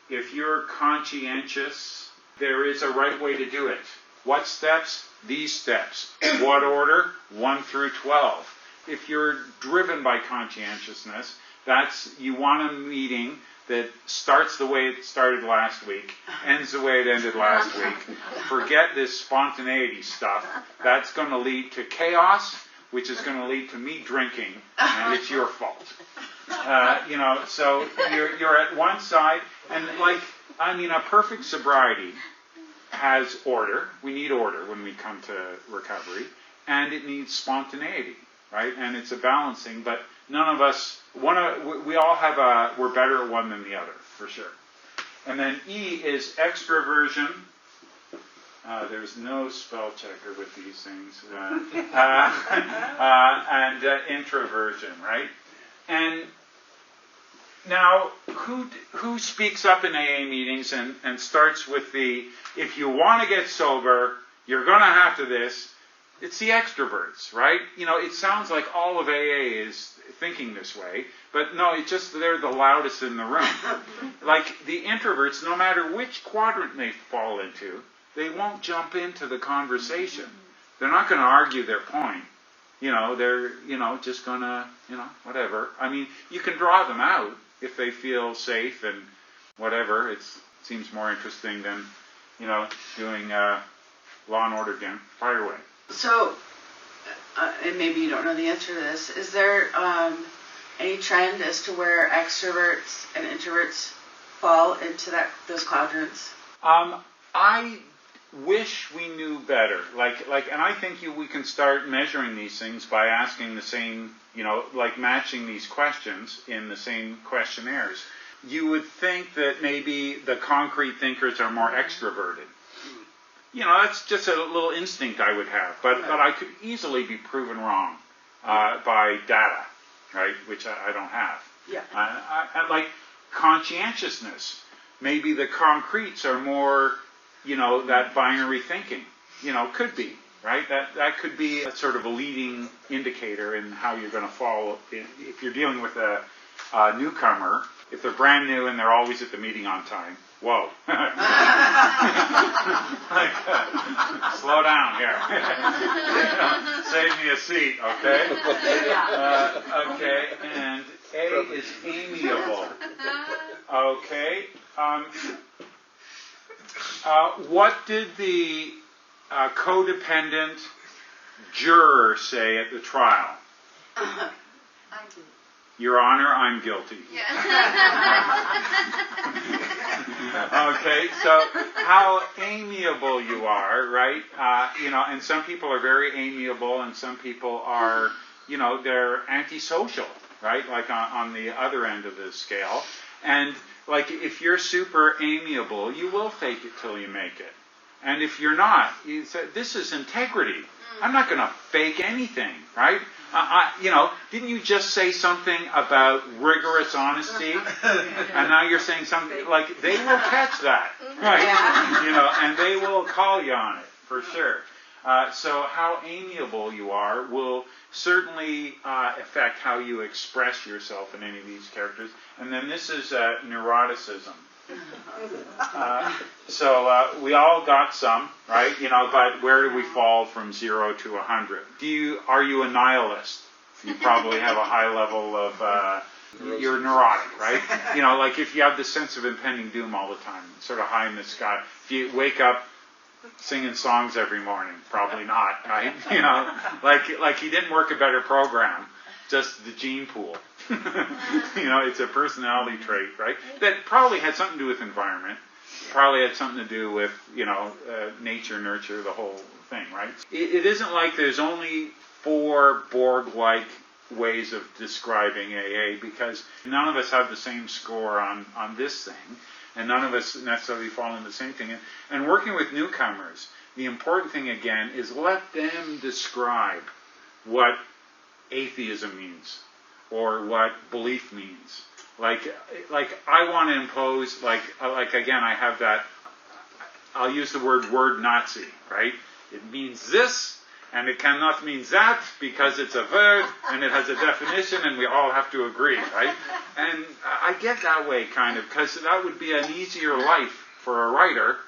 If you're conscientious, there is a right way to do it. What steps? These steps. What order? 1 through 12. If you're driven by conscientiousness, you want a meeting that starts the way it started last week, ends the way it ended last week. Forget this spontaneity stuff. That's going to lead to chaos, which is going to lead to me drinking, and it's your fault. So you're at one side, and a perfect sobriety has order. We need order when we come to recovery, and it needs spontaneity, right? And it's a balancing, but none of us, we all have we're better at one than the other, for sure. And then E is extroversion. There's no spell checker with these things. And introversion, right? And now, who speaks up in AA meetings and starts with if you want to get sober, you're going to have to this. It's the extroverts, right? It sounds like all of AA is thinking this way, but no, it's just they're the loudest in the room. Like the introverts, no matter which quadrant they fall into, they won't jump into the conversation. They're not going to argue their point. They're, just going to, whatever. I mean, you can draw them out if they feel safe and whatever. It seems more interesting than, doing Law and Order again. Fire away. So, and maybe you don't know the answer to this, is there any trend as to where extroverts and introverts fall into those quadrants? I wish we knew better. And I think we can start measuring these things by asking the same, matching these questions in the same questionnaires. You would think that maybe the concrete thinkers are more extroverted. That's just a little instinct I would have. But I could easily be proven wrong by data, right, which I don't have. Yeah. I like conscientiousness. Maybe the concretes are more, that binary thinking. Could be, right? That could be a sort of a leading indicator in how you're going to fall. If you're dealing with a newcomer, if they're brand new and they're always at the meeting on time, whoa. Slow down here. Save me a seat, okay? Okay, and A is amiable. Okay. What did the codependent juror say at the trial? I do. Your Honor, I'm guilty. Okay, so how amiable you are, right? And some people are very amiable, and some people are, they're antisocial, right? Like on the other end of the scale. And like if you're super amiable, you will fake it till you make it. And if you're not, you say, this is integrity. I'm not going to fake anything, right? Didn't you just say something about rigorous honesty? And now you're saying something, like, they will catch that, right? And they will call you on it, for sure. So how amiable you are will certainly affect how you express yourself in any of these characters. And then this is neuroticism. So we all got some, right? But where do we fall from 0 to 100? Are you a nihilist? You probably have a high level of, you're neurotic, right? Like if you have the sense of impending doom all the time, sort of high in the sky. If you wake up singing songs every morning, probably not, right? Like he didn't work a better program, just the gene pool. It's a personality trait, right? That probably had something to do with environment. Probably had something to do with, nature, nurture, the whole thing, right? It isn't like there's only 4 Borg-like ways of describing AA, because none of us have the same score on this thing, and none of us necessarily fall in the same thing. And working with newcomers, the important thing, again, is let them describe what atheism means, or what belief means. Like I want to impose, like again, I have that, I'll use the word Nazi, right? It means this, and it cannot mean that, because it's a verb, and it has a definition, and we all have to agree, right? And I get that way, kind of, because that would be an easier life for a writer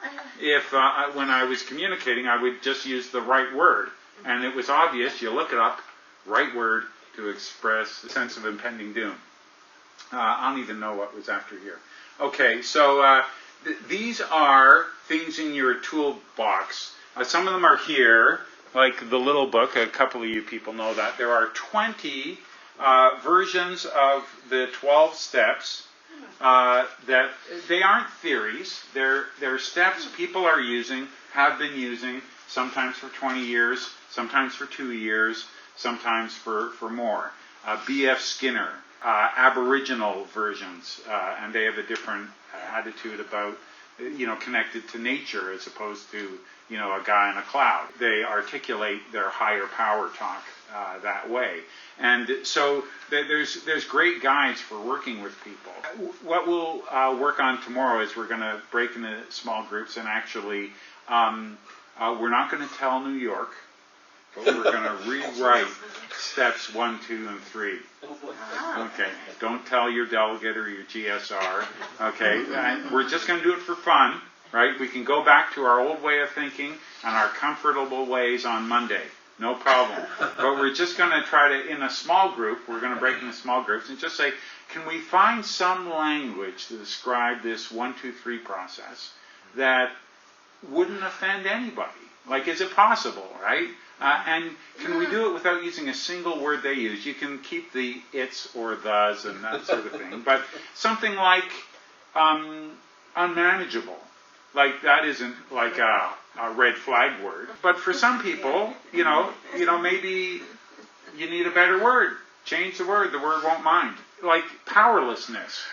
if, when I was communicating, I would just use the right word. And it was obvious, you look it up, right word, to express a sense of impending doom. I don't even know what was after here. Okay, so these are things in your toolbox. Some of them are here, like the little book. A couple of you people know that. There are 20 versions of the 12 steps that they aren't theories. They're steps people are using, have been using, sometimes for 20 years, sometimes for 2 years, sometimes for more. B.F. Skinner, Aboriginal versions, and they have a different attitude about, connected to nature as opposed to, a guy in a cloud. They articulate their higher power talk that way. And so there's great guides for working with people. What we'll work on tomorrow is we're going to break into small groups, and actually we're not going to tell New York, but we're going to rewrite steps 1, 2, and 3. Okay. Don't tell your delegate or your GSR. Okay. And we're just going to do it for fun, right? We can go back to our old way of thinking and our comfortable ways on Monday. No problem. But we're just going to try to, in a small group, we're going to break into small groups and just say, can we find some language to describe this 1, 2, 3 process that wouldn't offend anybody? Like, is it possible, right? And can we do it without using a single word they use? You can keep the its or thes and that sort of thing. But something like unmanageable. Like, that isn't like a red flag word. But for some people, maybe you need a better word. Change the word won't mind. Like powerlessness.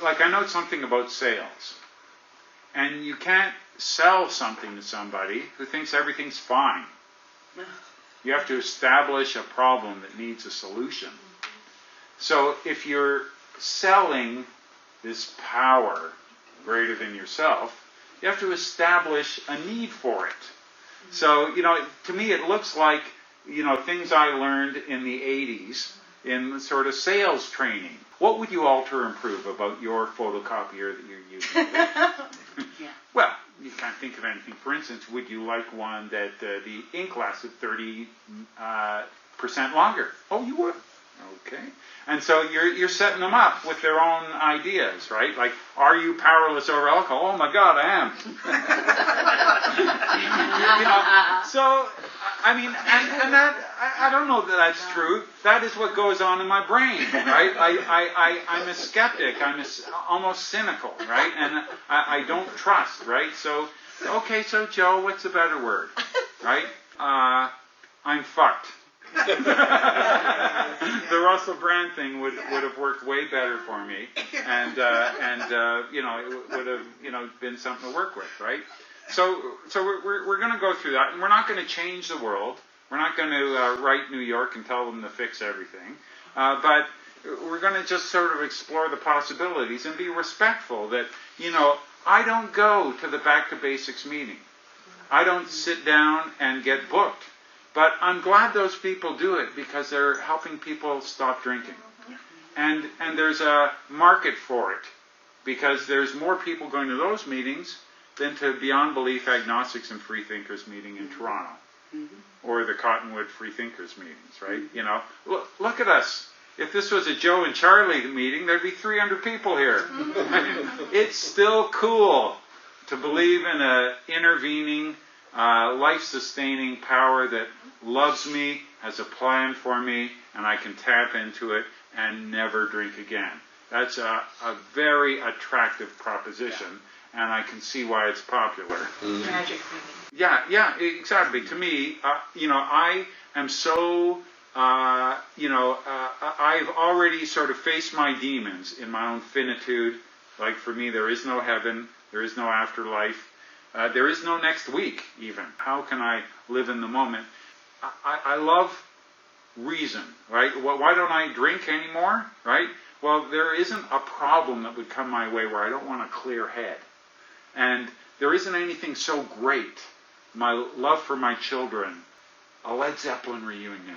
Like, I know something about sales. And you can't sell something to somebody who thinks everything's fine. You have to establish a problem that needs a solution. So if you're selling this power greater than yourself, you have to establish a need for it. So, to me it looks like, things I learned in the 80s in sort of sales training. What would you alter or improve about your photocopier that you're using? Well, you can't think of anything. For instance, would you like one that the ink lasted 30% longer? Oh, you would. Okay. And so you're setting them up with their own ideas, right? Like, are you powerless over alcohol? Oh my God, I am. So, I mean, and that, I don't know that that's true. That is what goes on in my brain, right? I'm a skeptic. I'm almost cynical, right? And I don't trust, right? So, okay, so Joe, what's a better word, right? I'm fucked. The Russell Brand thing would have worked way better for me, and you know, it would have, you know, been something to work with, right? So we're going to go through that, and we're not going to change the world. We're not going to write New York and tell them to fix everything, but we're going to just sort of explore the possibilities and be respectful that, you know, I don't go to the Back to Basics meeting. I don't sit down and get booked. But I'm glad those people do it because they're helping people stop drinking. And there's a market for it because there's more people going to those meetings than to Beyond Belief Agnostics and Freethinkers meeting in Toronto. Or the Cottonwood Freethinkers meetings, right? You know, look at us. If this was a Joe and Charlie meeting, there'd be 300 people here. It's still cool to believe in a intervening, life-sustaining power that loves me, has a plan for me, and I can tap into it and never drink again. That's a very attractive proposition, and I can see why it's popular. Magic thinking. Yeah, exactly. To me, you know, I am so, you know, I've already sort of faced my demons in my own finitude. Like for me, there is no heaven, there is no afterlife, there is no next week even. How can I live in the moment? I love reason, right? Why don't I drink anymore, right? Well, there isn't a problem that would come my way where I don't want a clear head. And there isn't anything so great, my love for my children, a Led Zeppelin reunion,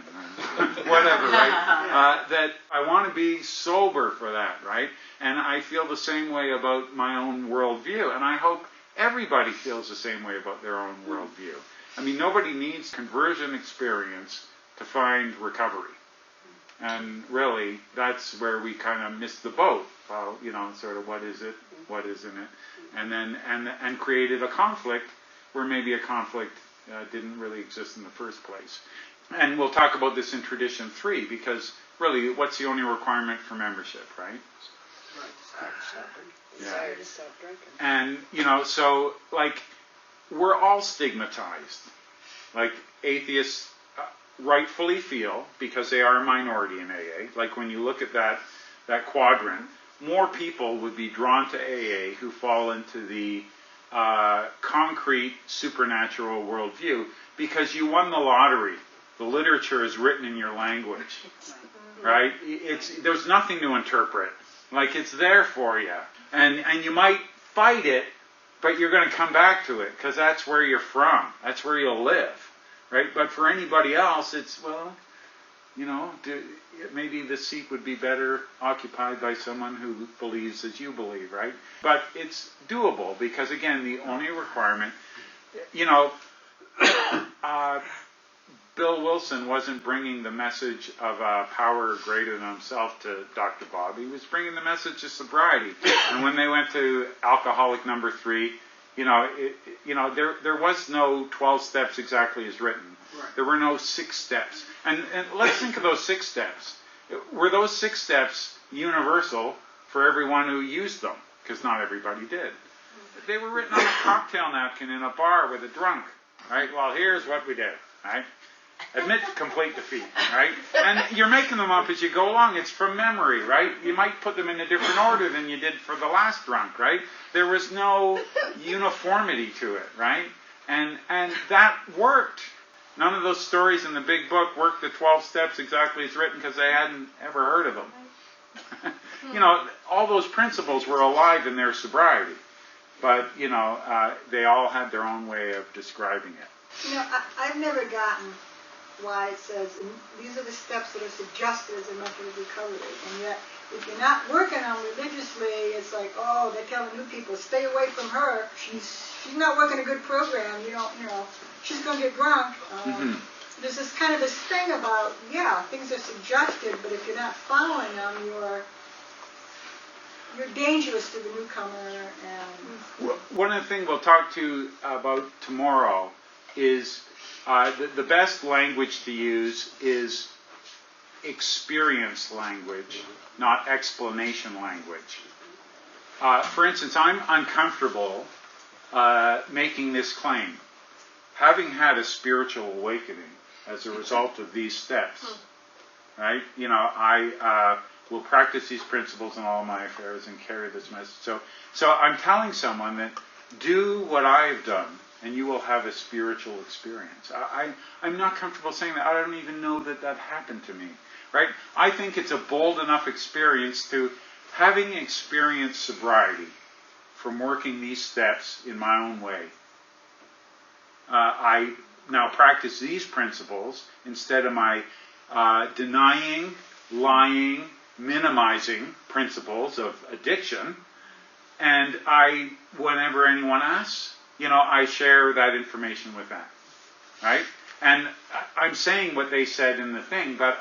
whatever, right? That I want to be sober for that, right? And I feel the same way about my own worldview. And I hope everybody feels the same way about their own worldview. I mean, nobody needs conversion experience to find recovery. And really, that's where we kind of missed the boat. You know, sort of what is it, what isn't it? And then, and created a conflict where maybe a conflict didn't really exist in the first place. And we'll talk about this in Tradition 3, because really, what's the only requirement for membership, right? Desire to stop drinking. And, you know, so, like, we're all stigmatized. Like, atheists rightfully feel, because they are a minority in AA, like when you look at that quadrant, more people would be drawn to AA who fall into the concrete supernatural worldview, because you won the lottery. The literature is written in your language, right? There's nothing to interpret. Like, it's there for you. And you might fight it, but you're going to come back to it, because that's where you're from. That's where you'll live, right? But for anybody else, it's, well, you know, maybe the seat would be better occupied by someone who believes as you believe, right? But it's doable, because, again, the only requirement, you know, Bill Wilson wasn't bringing the message of power greater than himself to Dr. Bob. He was bringing the message of sobriety. And when they went to Alcoholic Number 3, you know, there was no 12 steps exactly as written. Right. There were no 6 steps. And let's think of those 6 steps. Were those 6 steps universal for everyone who used them? Because not everybody did. They were written on a cocktail napkin in a bar with a drunk. Right? Well, here's what we did. Right? Admit complete defeat, right? And you're making them up as you go along. It's from memory, right? You might put them in a different order than you did for the last drunk, right? There was no uniformity to it, right? And that worked. None of those stories in the big book worked the 12 steps exactly as written, because they hadn't ever heard of them. You know, all those principles were alive in their sobriety. But, you know, they all had their own way of describing it. You know, I've never gotten why it says these are the steps that are suggested as a method of recovery, and yet if you're not working on religiously, it's like, oh, they're telling new people, stay away from her. She's not working a good program. You know, she's going to get drunk. There's this kind of this thing about, yeah, things are suggested, but if you're not following them, you're dangerous to the newcomer. And one of the things we'll talk to about tomorrow is The best language to use is experience language, not explanation language. For instance, I'm uncomfortable making this claim. Having had a spiritual awakening as a result of these steps, right? I will practice these principles in all my affairs and carry this message. So I'm telling someone that do what I've done, and you will have a spiritual experience. I'm not comfortable saying that. I don't even know that happened to me, right? I think it's a bold enough experience to, having experienced sobriety from working these steps in my own way, I now practice these principles instead of my denying, lying, minimizing principles of addiction. And whenever anyone asks, I share that information with them, right? And I'm saying what they said in the thing, but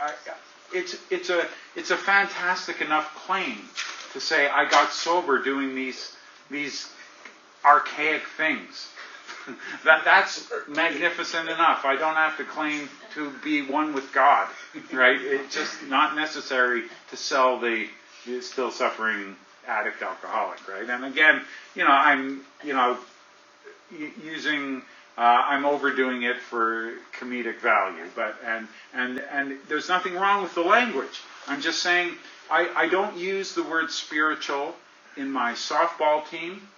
it's a fantastic enough claim to say I got sober doing these archaic things. That's magnificent enough. I don't have to claim to be one with God, right? It's just not necessary to sell the still suffering addict alcoholic, right? And again, I'm using I'm overdoing it for comedic value, but and there's nothing wrong with the language. I'm just saying I don't use the word spiritual in my softball team.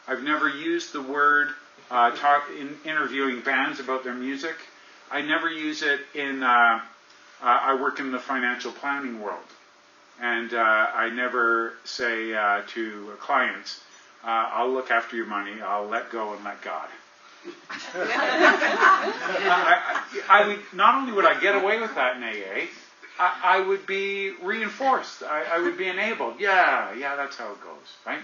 I've never used the word in interviewing bands about their music. I never use it in I work in the financial planning world, and I never say to clients, I'll look after your money, I'll let go and let God. I would, not only would I get away with that in AA, I would be reinforced. I would be enabled. Yeah, that's how it goes, right?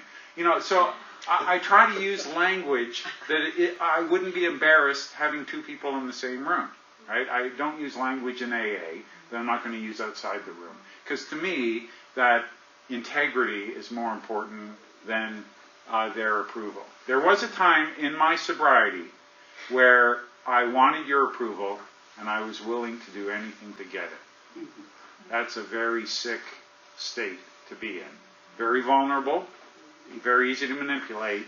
So I try to use language that I wouldn't be embarrassed having two people in the same room, right? I don't use language in AA that I'm not going to use outside the room. Because to me, that integrity is more important than their approval. There was a time in my sobriety where I wanted your approval and I was willing to do anything to get it. That's a very sick state to be in. Very vulnerable, very easy to manipulate,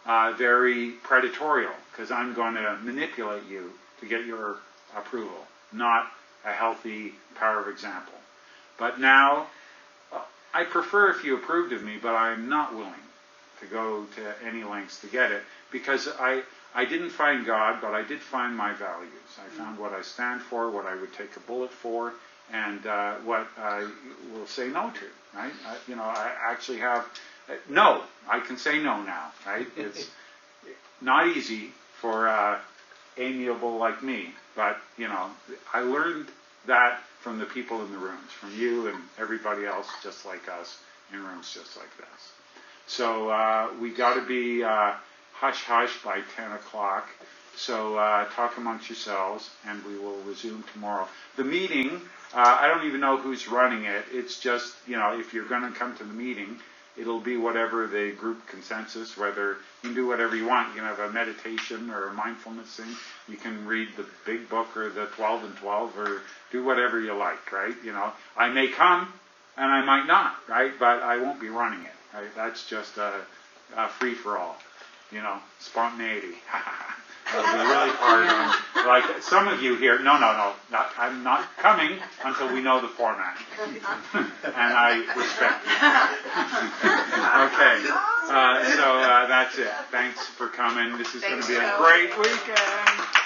very predatorial, because I'm going to manipulate you to get your approval, not a healthy power of example. But now, I prefer if you approved of me, but I'm not willing to go to any lengths to get it, because I didn't find God, but I did find my values. I found what I stand for, what I would take a bullet for, and what I will say no to, right? I actually have, no, I can say no now, right? It's not easy for amiable like me, but, I learned that from the people in the rooms, from you and everybody else just like us in rooms just like this. So we got to be hush-hush by 10 o'clock. So talk amongst yourselves, and we will resume tomorrow. The meeting, I don't even know who's running it. It's just, if you're going to come to the meeting, it'll be whatever the group consensus, whether you can do whatever you want. You can have a meditation or a mindfulness thing. You can read the big book or the 12 and 12 or do whatever you like, right? I may come and I might not, right? But I won't be running it, right? That's just a free-for-all, spontaneity. It'll be really hard on, like some of you here, no, I'm not coming until we know the format. And I respect you. Okay, so that's it. Thanks for coming. This is going to be a great weekend.